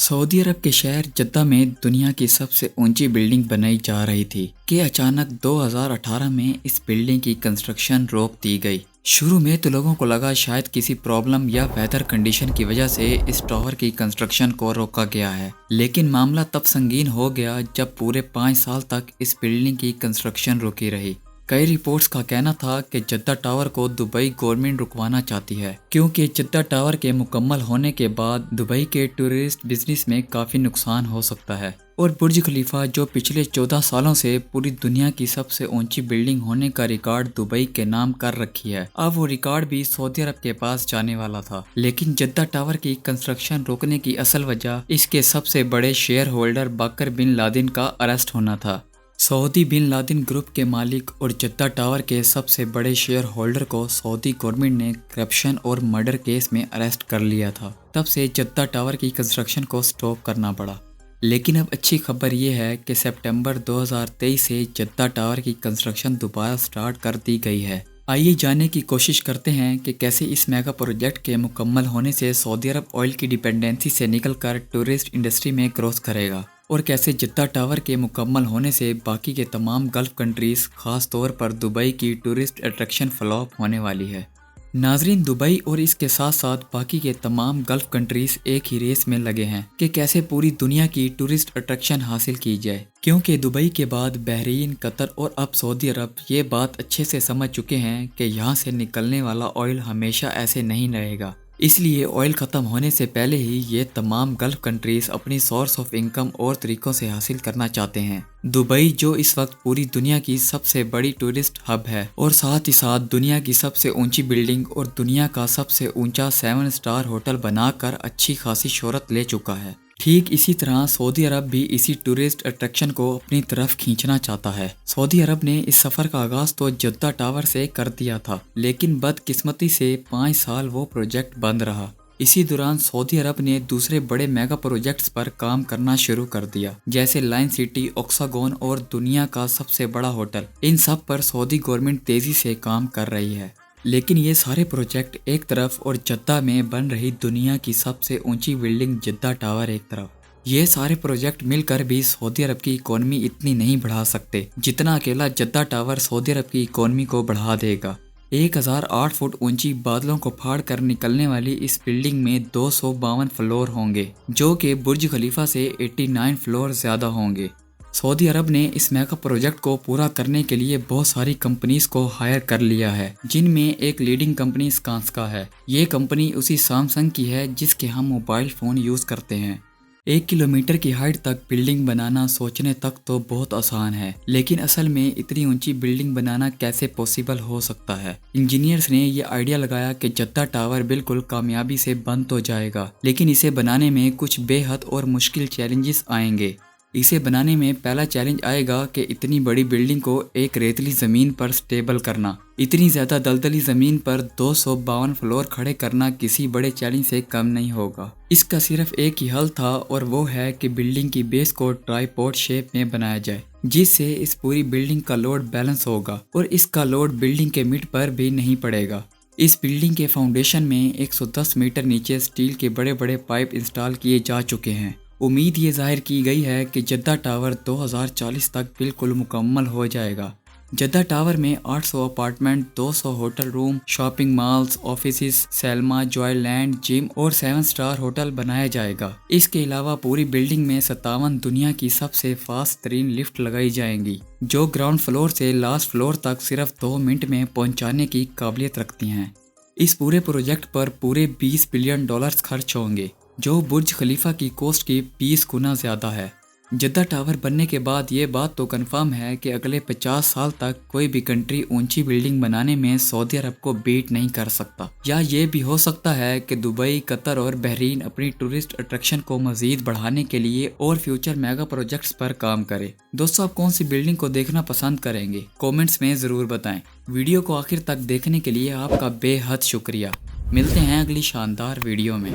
Saudi अरब के शहर जद्दा में दुनिया की सबसे ऊंची बिल्डिंग बनाई जा रही थी कि अचानक 2018 में इस बिल्डिंग की कंस्ट्रक्शन रोक दी गई। शुरू में तो लोगों को लगा शायद किसी प्रॉब्लम या वेदर कंडीशन की वजह से इस टावर की कंस्ट्रक्शन को रोका गया है, लेकिन मामला तब संगीन हो गया जब पूरे 5 साल तक इस बिल्डिंग की कंस्ट्रक्शन रुकी रही। कई रिपोर्ट्स का कहना था कि जद्दा टावर को दुबई गवर्नमेंट रुकवाना चाहती है, क्योंकि जद्दा टावर के मुकम्मल होने के बाद दुबई के टूरिस्ट बिजनेस में काफ़ी नुकसान हो सकता है और बुर्ज खलीफा जो पिछले 14 सालों से पूरी दुनिया की सबसे ऊंची बिल्डिंग होने का रिकॉर्ड दुबई के नाम कर रखी है, अब वो रिकॉर्ड भी सऊदी अरब के पास जाने वाला था। लेकिन जद्दा टावर की कंस्ट्रक्शन रोकने की असल वजह इसके सबसे बड़े शेयर होल्डर बकर बिन लादेन का अरेस्ट होना था। सऊदी बिन लादेन ग्रुप के मालिक और जद्दा टावर के सबसे बड़े शेयर होल्डर को सऊदी गवर्नमेंट ने करप्शन और मर्डर केस में अरेस्ट कर लिया था। तब से जद्दा टावर की कंस्ट्रक्शन को स्टॉप करना पड़ा। लेकिन अब अच्छी खबर ये है कि सितंबर 2023 से जद्दा टावर की कंस्ट्रक्शन दोबारा स्टार्ट कर दी गई है। आइए जानने की कोशिश करते हैं कि कैसे इस मेगा प्रोजेक्ट के मुकम्मल होने से सऊदी अरब ऑयल की डिपेंडेंसी से निकलकर टूरिस्ट इंडस्ट्री में ग्रोथ करेगा और कैसे जद्दा टावर के मुकम्मल होने से बाकी के तमाम गल्फ कंट्रीज खास तौर पर दुबई की टूरिस्ट अट्रैक्शन फ्लॉप होने वाली है। नाजरीन, दुबई और इसके साथ साथ बाकी के तमाम गल्फ कंट्रीज एक ही रेस में लगे हैं कि कैसे पूरी दुनिया की टूरिस्ट अट्रैक्शन हासिल की जाए, क्योंकि दुबई के बाद बहरीन, कतर और अब सऊदी अरब ये बात अच्छे से समझ चुके हैं कि यहाँ से निकलने वाला ऑयल हमेशा ऐसे नहीं रहेगा। इसलिए ऑयल ख़त्म होने से पहले ही ये तमाम गल्फ कंट्रीज अपनी सोर्स ऑफ इनकम और तरीक़ों से हासिल करना चाहते हैं। दुबई जो इस वक्त पूरी दुनिया की सबसे बड़ी टूरिस्ट हब है और साथ ही साथ दुनिया की सबसे ऊंची बिल्डिंग और दुनिया का सबसे ऊंचा 7 स्टार होटल बनाकर अच्छी खासी शोहरत ले चुका है। ठीक इसी तरह सऊदी अरब भी इसी टूरिस्ट अट्रैक्शन को अपनी तरफ खींचना चाहता है। सऊदी अरब ने इस सफ़र का आगाज़ तो जद्दा टावर से कर दिया था, लेकिन बदकिस्मती से 5 साल वो प्रोजेक्ट बंद रहा। इसी दौरान सऊदी अरब ने दूसरे बड़े मेगा प्रोजेक्ट्स पर काम करना शुरू कर दिया, जैसे लाइन सिटी, ऑक्सागोन और दुनिया का सबसे बड़ा होटल। इन सब पर सऊदी गवर्नमेंट तेज़ी से काम कर रही है। लेकिन ये सारे प्रोजेक्ट एक तरफ और जद्दा में बन रही दुनिया की सबसे ऊंची बिल्डिंग जद्दा टावर एक तरफ, ये सारे प्रोजेक्ट मिलकर भी सऊदी अरब की इकोनॉमी इतनी नहीं बढ़ा सकते जितना अकेला जद्दा टावर सऊदी अरब की इकोनॉमी को बढ़ा देगा। 1008 फुट ऊंची बादलों को फाड़ कर निकलने वाली इस बिल्डिंग में 252 फ्लोर होंगे, जो कि बुर्ज खलीफा से 89 फ्लोर ज्यादा होंगे। सऊदी अरब ने इस मेगा प्रोजेक्ट को पूरा करने के लिए बहुत सारी कंपनीज को हायर कर लिया है, जिनमें एक लीडिंग कंपनी स्कांस्का है। ये कंपनी उसी सैमसंग की है जिसके हम मोबाइल फ़ोन यूज़ करते हैं। 1 किलोमीटर की हाइट तक बिल्डिंग बनाना सोचने तक तो बहुत आसान है, लेकिन असल में इतनी ऊंची बिल्डिंग बनाना कैसे पॉसिबल हो सकता है। इंजीनियर्स ने ये आइडिया लगाया कि जद्दा टावर बिल्कुल कामयाबी से बन तो जाएगा, लेकिन इसे बनाने में कुछ बेहद और मुश्किल चैलेंजेस आएंगे। इसे बनाने में पहला चैलेंज आएगा कि इतनी बड़ी बिल्डिंग को एक रेतली ज़मीन पर स्टेबल करना। इतनी ज़्यादा दलदली ज़मीन पर 252 फ्लोर खड़े करना किसी बड़े चैलेंज से कम नहीं होगा। इसका सिर्फ एक ही हल था और वो है कि बिल्डिंग की बेस को ट्राइपॉड शेप में बनाया जाए, जिससे इस पूरी बिल्डिंग का लोड बैलेंस होगा और इसका लोड बिल्डिंग के मिड पर भी नहीं पड़ेगा। इस बिल्डिंग के फाउंडेशन में 110 मीटर नीचे स्टील के बड़े बड़े पाइप इंस्टॉल किए जा चुके हैं। उम्मीद ये जाहिर की गई है कि जद्दा टावर 2040 तक बिल्कुल मुकम्मल हो जाएगा। जद्दा टावर में 800 apartment, 200 hotel room, shopping malls, offices, सैलमा, जॉयलैंड, जिम और 7 स्टार होटल बनाया जाएगा। इसके अलावा पूरी बिल्डिंग में 57 दुनिया की सबसे फास्ट तरीन लिफ्ट लगाई जाएंगी, जो ग्राउंड फ्लोर से लास्ट फ्लोर तक सिर्फ 2 मिनट में पहुंचाने की काबिलियत रखती हैं। इस पूरे प्रोजेक्ट पर पूरे $20 बिलियन खर्च होंगे, जो बुर्ज खलीफा की कॉस्ट की 20 गुना ज़्यादा है। जद्दा टावर बनने के बाद ये बात तो कंफर्म है कि अगले 50 साल तक कोई भी कंट्री ऊंची बिल्डिंग बनाने में सऊदी अरब को बीट नहीं कर सकता। या ये भी हो सकता है कि दुबई, कतर और बहरीन अपनी टूरिस्ट अट्रैक्शन को मजीद बढ़ाने के लिए और फ्यूचर मेगा प्रोजेक्ट्स पर काम करे। दोस्तों, आप कौन सी बिल्डिंग को देखना पसंद करेंगे? कॉमेंट्स में ज़रूर बताएं। वीडियो को आखिर तक देखने के लिए आपका बेहद शुक्रिया। मिलते हैं अगली शानदार वीडियो में।